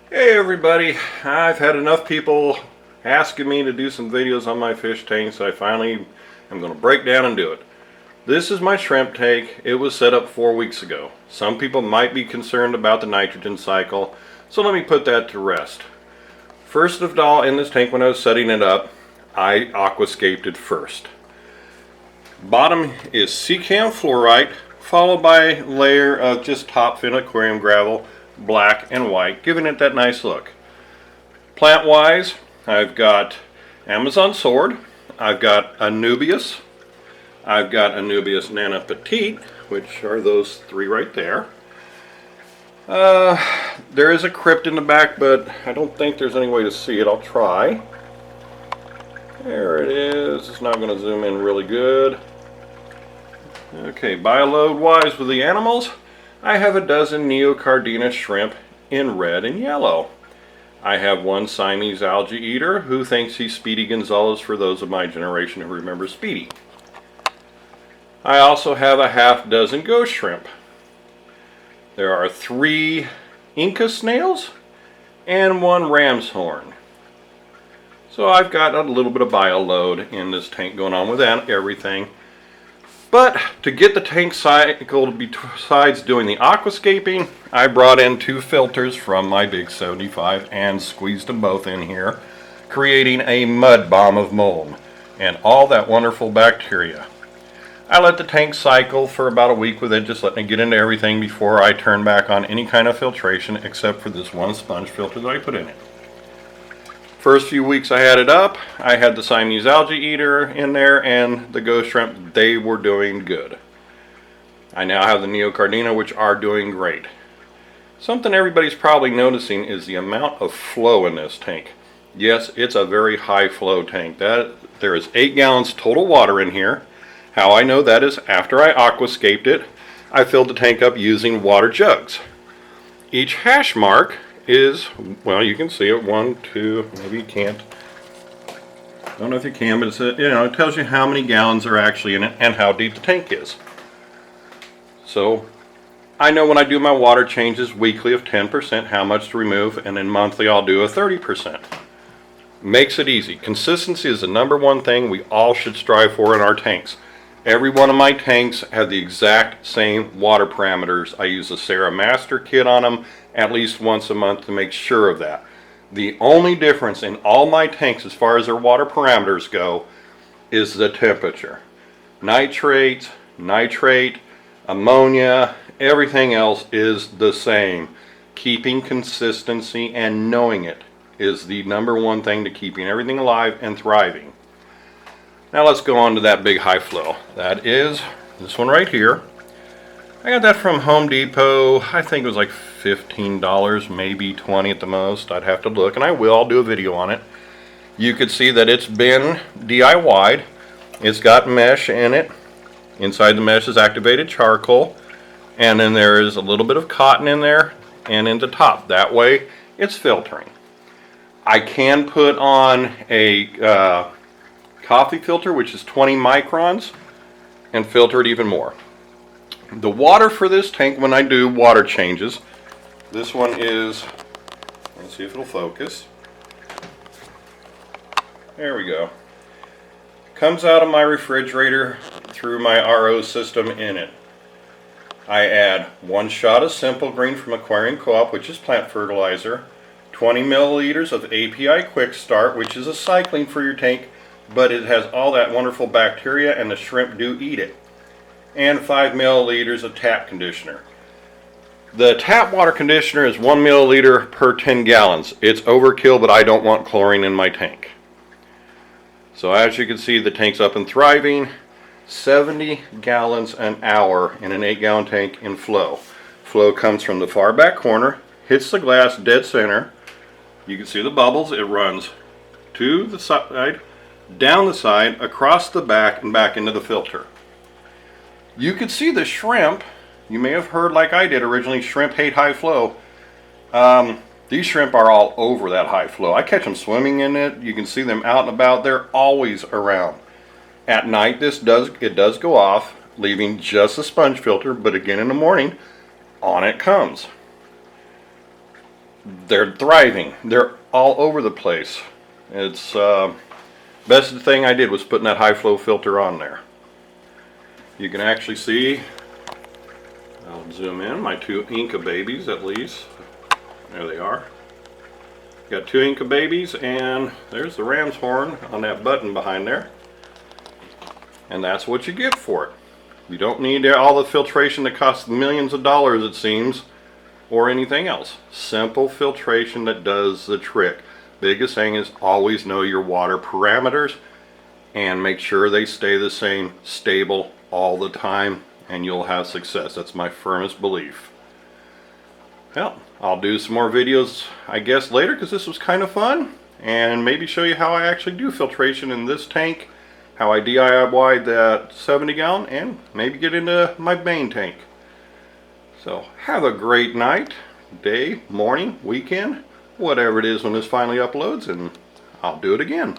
Hey everybody, I've had enough people asking me to do some videos on my fish tanks. I finally am going to break down and do it. This is my shrimp tank. It was set up 4 weeks ago. Some people might be concerned about the nitrogen cycle, so let me put that to rest. First of all, in this tank when I was setting it up, I aquascaped it first. Bottom is Seacam fluorite, followed by a layer of just top fin aquarium gravel, black and white, giving it that nice look. Plant wise, I've got Amazon sword, I've got Anubias, I've got Anubias Nana Petite, which are those three right there. There is a crypt in the back, but I don't think there's any way to see it. I'll try. There it is. It's not going to zoom in really good. Okay, bioload wise with the animals, I have a dozen Neocardina shrimp in red and yellow. I have one Siamese algae eater who thinks he's Speedy Gonzalez for those of my generation who remember Speedy. I also have a half dozen ghost shrimp. There are 3 Inca snails and 1 ram's horn. So I've got a little bit of bioload in this tank going on with everything. But to get the tank cycled besides doing the aquascaping, I brought in 2 filters from my big 75 and squeezed them both in here, creating a mud bomb of mold and all that wonderful bacteria. I let the tank cycle for about a week with it, just letting it get into everything before I turn back on any kind of filtration except for this one sponge filter that I put in it. First few weeks I had it up, I had the Siamese algae eater in there and the ghost shrimp. They were doing good. I now have the Neocardina, which are doing great. Something everybody's probably noticing is the amount of flow in this tank. Yes, it's a very high flow tank. There is 8 gallons total water in here. How I know that is after I aquascaped it, I filled the tank up using water jugs. Each hash mark is, well, you can see it, 1, 2, maybe you can't. I don't know if you can, but it tells you how many gallons are actually in it and how deep the tank is. So I know when I do my water changes weekly of 10% how much to remove, and then monthly I'll do a 30%. Makes it easy. Consistency is the #1 thing we all should strive for in our tanks. Every one of my tanks have the exact same water parameters. I use a Sarah Master kit on them at least once a month to make sure of that. The only difference in all my tanks as far as their water parameters go is the temperature. Nitrates, nitrate, ammonia, everything else is the same. Keeping consistency and knowing it is the #1 thing to keeping everything alive and thriving. Now let's go on to that big high flow. That is this one right here. I got that from Home Depot. I think it was like $15, maybe $20 at the most. I'd have to look, and I will. I'll do a video on it. You could see that it's been DIY'd. It's got mesh in it. Inside the mesh is activated charcoal, and then there is a little bit of cotton in there and in the top. That way it's filtering. I can put on a coffee filter, which is 20 microns, and filter it even more. The water for this tank, when I do water changes, this one is, let's see if it'll focus. There we go. Comes out of my refrigerator through my RO system in it. I add 1 shot of Simple Green from Aquarium Co-op, which is plant fertilizer, 20 milliliters of API Quick Start, which is a cycling for your tank, but it has all that wonderful bacteria and the shrimp do eat it, and 5 milliliters of tap conditioner. The tap water conditioner is 1 milliliter per 10 gallons. It's overkill, but I don't want chlorine in my tank. So as you can see, the tank's up and thriving. 70 gallons an hour in an 8-gallon tank in flow. Flow comes from the far back corner, hits the glass dead center. You can see the bubbles. It runs to the side, down the side, across the back, and back into the filter. You can see the shrimp. You may have heard, like I did originally, shrimp hate high flow. These shrimp are all over that high flow. I catch them swimming in it. You can see them out and about. They're always around. At night it does go off, leaving just a sponge filter, but again in the morning, on it comes. they're thriving. They're all over the place. It's best thing I did was putting that high flow filter on there. You can actually see, I'll zoom in, my two Inca babies at least. There they are. Got two Inca babies, and there's the ram's horn on that button behind there. And that's what you get for it. You don't need all the filtration that costs millions of dollars, it seems, or anything else. Simple filtration that does the trick. Biggest thing is always know your water parameters and make sure they stay the same, stable all the time, and you'll have success. That's my firmest belief. Well, I'll do some more videos, I guess, later, because this was kind of fun, and maybe show you how I actually do filtration in this tank, how I DIY'd that 70 gallon, and maybe get into my main tank. So have a great night, day, morning, weekend, whatever it is when this finally uploads, and I'll do it again.